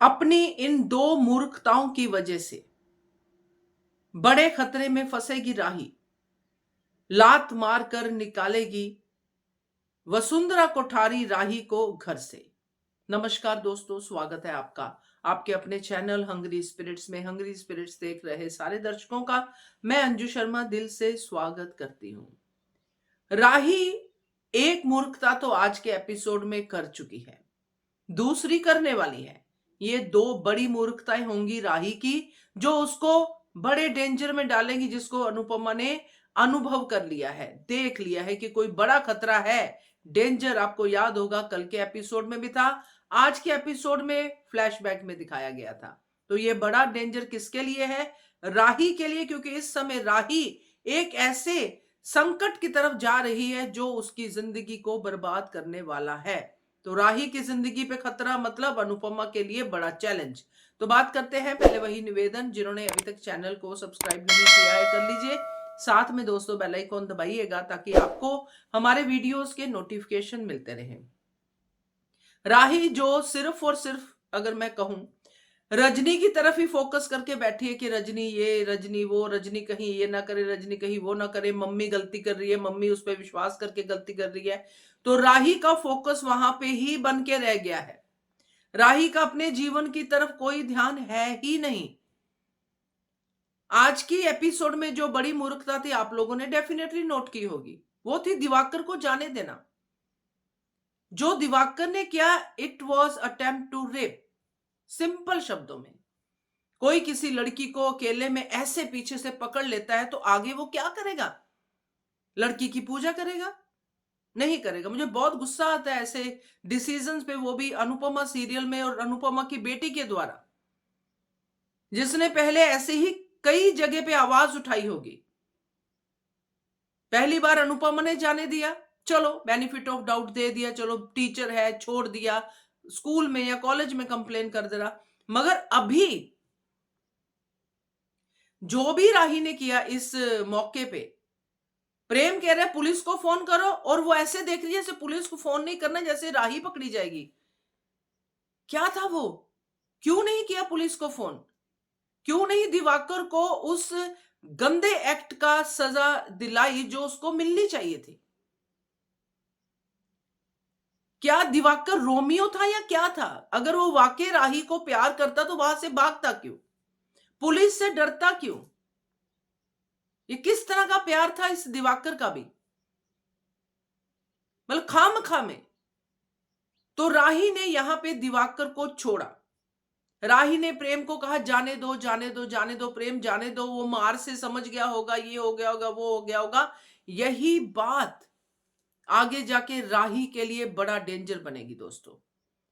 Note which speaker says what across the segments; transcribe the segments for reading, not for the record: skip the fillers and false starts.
Speaker 1: अपनी इन दो मूर्खताओं की वजह से बड़े खतरे में फंसेगी राही। लात मार कर निकालेगी वसुंधरा कोठारी राही को घर से। नमस्कार दोस्तों, स्वागत है आपका आपके अपने चैनल हंग्री स्पिरिट्स में। हंग्री स्पिरिट्स देख रहे सारे दर्शकों का मैं अंजू शर्मा दिल से स्वागत करती हूं। राही एक मूर्खता तो आज के एपिसोड में कर चुकी है, दूसरी करने वाली है। ये दो बड़ी मूर्खताएं होंगी राही की, जो उसको बड़े डेंजर में डालेंगी, जिसको अनुपमा ने अनुभव कर लिया है, देख लिया है कि कोई बड़ा खतरा है। डेंजर आपको याद होगा कल के एपिसोड में भी था, आज के एपिसोड में फ्लैशबैक में दिखाया गया था। तो ये बड़ा डेंजर किसके लिए है? राही के लिए, क्योंकि इस समय राही एक ऐसे संकट की तरफ जा रही है जो उसकी जिंदगी को बर्बाद करने वाला है। तो राही की जिंदगी पे खतरा मतलब अनुपमा के लिए बड़ा चैलेंज। तो बात करते हैं, पहले वही निवेदन, जिन्होंने अभी तक चैनल को सब्सक्राइब नहीं किया है कर लीजिए, साथ में दोस्तों बेल आइकॉन दबाइएगा ताकि आपको हमारे वीडियोस के नोटिफिकेशन मिलते रहें। राही जो सिर्फ और सिर्फ, अगर मैं कहूं, रजनी की तरफ ही फोकस करके बैठी है कि रजनी ये, रजनी वो, रजनी कहीं ये ना करे, रजनी कहीं वो ना करे, मम्मी गलती कर रही है, मम्मी उस पर विश्वास करके गलती कर रही है। तो राही का फोकस वहां पे ही बन के रह गया है। राही का अपने जीवन की तरफ कोई ध्यान है ही नहीं। आज की एपिसोड में जो बड़ी मूर्खता थी आप लोगों ने डेफिनेटली नोट की होगी, वो थी दिवाकर को जाने देना। जो दिवाकर ने किया, it was attempt to rape. Simple शब्दों में, कोई किसी लड़की को अकेले में ऐसे पीछे से पकड़ लेता है तो आगे वो क्या करेगा? लड़की की पूजा करेगा? नहीं करेगा। मुझे बहुत गुस्सा आता है ऐसे डिसीजंस पे, वो भी अनुपमा सीरियल में और अनुपमा की बेटी के द्वारा, जिसने पहले ऐसे ही कई जगह पे आवाज उठाई होगी। पहली बार अनुपमा ने जाने दिया, चलो बेनिफिट ऑफ डाउट दे दिया, चलो टीचर है, छोड़ दिया, स्कूल में या कॉलेज में कंप्लेन कर दे रहा। मगर अभी जो भी राही ने किया इस मौके पे, प्रेम कह रहा है पुलिस को फोन करो, और वो ऐसे देख रही है जैसे पुलिस को फोन नहीं करना, जैसे राही पकड़ी जाएगी। क्या था वो? क्यों नहीं किया पुलिस को फोन? क्यों नहीं दिवाकर को उस गंदे एक्ट का सजा दिलाई जो उसको मिलनी चाहिए थी? क्या दिवाकर रोमियो था या क्या था? अगर वो वाकई राही को प्यार करता तो वहां से भागता क्यों? पुलिस से डरता क्यों? ये किस तरह का प्यार था इस दिवाकर का भी? मतलब खाम में। तो राही ने यहां पे दिवाकर को छोड़ा। राही ने प्रेम को कहा जाने दो, जाने दो, जाने दो प्रेम, जाने दो, वो मार से समझ गया होगा, ये हो गया होगा, वो हो गया होगा। यही बात आगे जाके राही के लिए बड़ा डेंजर बनेगी दोस्तों।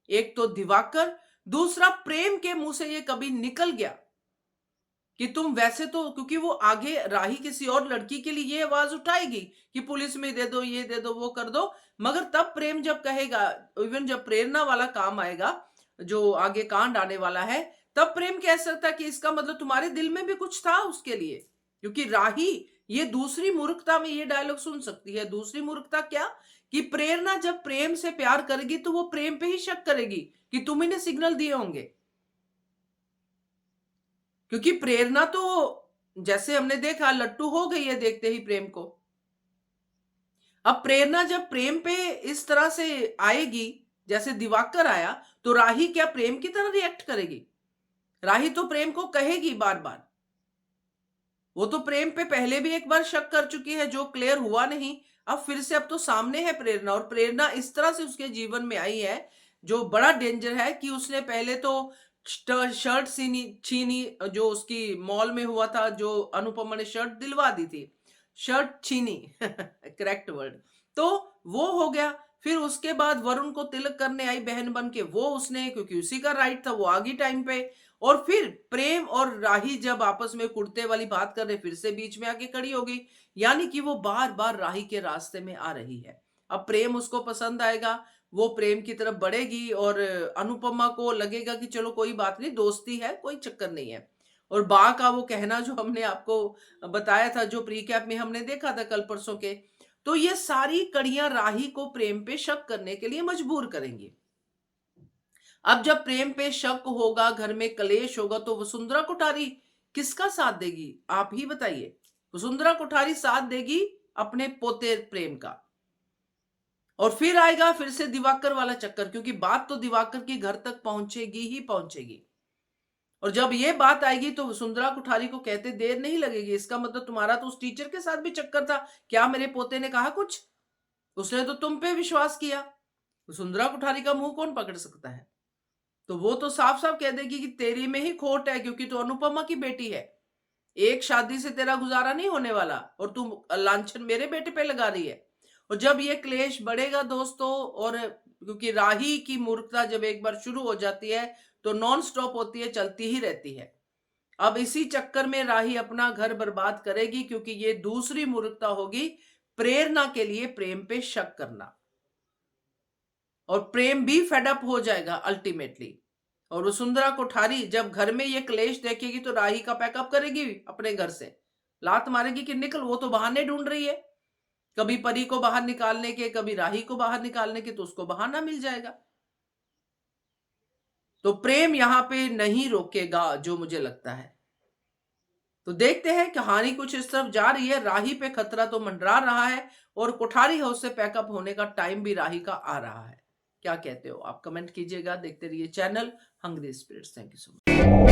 Speaker 1: एक तो दिवाकर, दूसरा प्रेम के मुंह से ये कभी निकल गया कि तुम वैसे तो, क्योंकि वो आगे राही किसी और लड़की के लिए ये आवाज उठाएगी कि पुलिस में दे दो, ये दे दो, वो कर दो। मगर तब प्रेम जब कहेगा, इवन जब प्रेरणा वाला काम आएगा, जो आगे कांड आने वाला है, तब प्रेम कह सकता है कि इसका मतलब तुम्हारे दिल में भी कुछ था उसके लिए। क्योंकि राही ये दूसरी मूर्खता में ये डायलॉग सुन सकती है। दूसरी मूर्खता क्या? कि प्रेरणा जब प्रेम से प्यार करेगी तो वो प्रेम पे ही शक करेगी कि तुम ही ने सिग्नल दिए होंगे। क्योंकि प्रेरणा तो, जैसे हमने देखा, लट्टू हो गई है देखते ही प्रेम को। अब प्रेरणा जब प्रेम पे इस तरह से आएगी जैसे दिवाकर आया, तो राही क्या प्रेम की तरह रिएक्ट करेगी? राही तो प्रेम को कहेगी बार बार। वो तो प्रेम पे पहले भी एक बार शक कर चुकी है, जो क्लियर हुआ नहीं। अब फिर से, अब तो सामने है प्रेरणा, और प्रेरणा इस तरह से उसके जीवन में आई है जो बड़ा डेंजर है। कि उसने पहले तो शर्ट छीनी, जो उसकी मॉल में हुआ था, जो अनुपमा ने शर्ट दिलवा दी थी, शर्ट छीनी करेक्ट वर्ड। तो वो हो गया। फिर उसके बाद वरुण को तिलक करने आई बहन बन के, वो उसने, क्योंकि उसी का राइट था, वो आ गई टाइम पे। और फिर प्रेम और राही जब आपस में कुर्ते वाली बात कर रहे, फिर से बीच में आके खड़ी हो गई। यानी कि वो बार बार राही के रास्ते में आ रही है। अब प्रेम उसको पसंद आएगा, वो प्रेम की तरफ बढ़ेगी, और अनुपमा को लगेगा कि चलो कोई बात नहीं, दोस्ती है, कोई चक्कर नहीं है। और बा का वो कहना जो हमने आपको बताया था, जो प्री कैप में हमने देखा था कल परसों के, तो ये सारी कड़ियां राही को प्रेम पे शक करने के लिए मजबूर करेंगी। अब जब प्रेम पे शक होगा, घर में कलेश होगा, तो वसुंधरा कोठारी किसका साथ देगी? आप ही बताइए। वसुंधरा कोठारी साथ देगी अपने पोते प्रेम का। और फिर आएगा फिर से दिवाकर वाला चक्कर, क्योंकि बात तो दिवाकर की घर तक पहुंचेगी ही पहुंचेगी। और जब ये बात आएगी तो वसुंधरा कोठारी को कहते देर नहीं लगेगी। इसका मतलब तुम्हारा तो उस टीचर के साथ भी चक्कर था, क्या मेरे पोते ने कहा कुछ? उसने तो तुम पे विश्वास किया। वसुंधरा कोठारी का मुंह कौन पकड़ सकता है? तो वो तो साफ साफ कह देगी कि तेरी में ही खोट है, क्योंकि तू अनुपमा की बेटी है। एक शादी से तेरा गुजारा नहीं होने वाला और तू लांछन मेरे बेटे पे लगा रही है। और जब ये क्लेश बढ़ेगा दोस्तों, और क्योंकि राही की मूर्खता जब एक बार शुरू हो जाती है तो नॉन स्टॉप होती है, चलती ही रहती है। अब इसी चक्कर में राही अपना घर बर्बाद करेगी, क्योंकि ये दूसरी मूर्खता होगी प्रेरणा के लिए प्रेम पे शक करना। और प्रेम भी फेडअप हो जाएगा अल्टीमेटली। और वसुंधरा कोठारी जब घर में ये क्लेश देखेगी तो राही का पैकअप करेगी, अपने घर से लात मारेगी कि निकल। वो तो बहाने ढूंढ रही है, कभी परी को बाहर निकालने के, कभी राही को बाहर निकालने के, तो उसको बहाना मिल जाएगा। तो प्रेम यहां पे नहीं रोकेगा, जो मुझे लगता है। तो देखते हैं कहानी कुछ इस तरफ जा रही है। राही पे खतरा तो मंडरा रहा है और कोठारी हाउस से पैकअप होने का टाइम भी राही का आ रहा है। क्या कहते हो आप? कमेंट कीजिएगा। देखते रहिए channel Hungry Spirits. Thank you so much.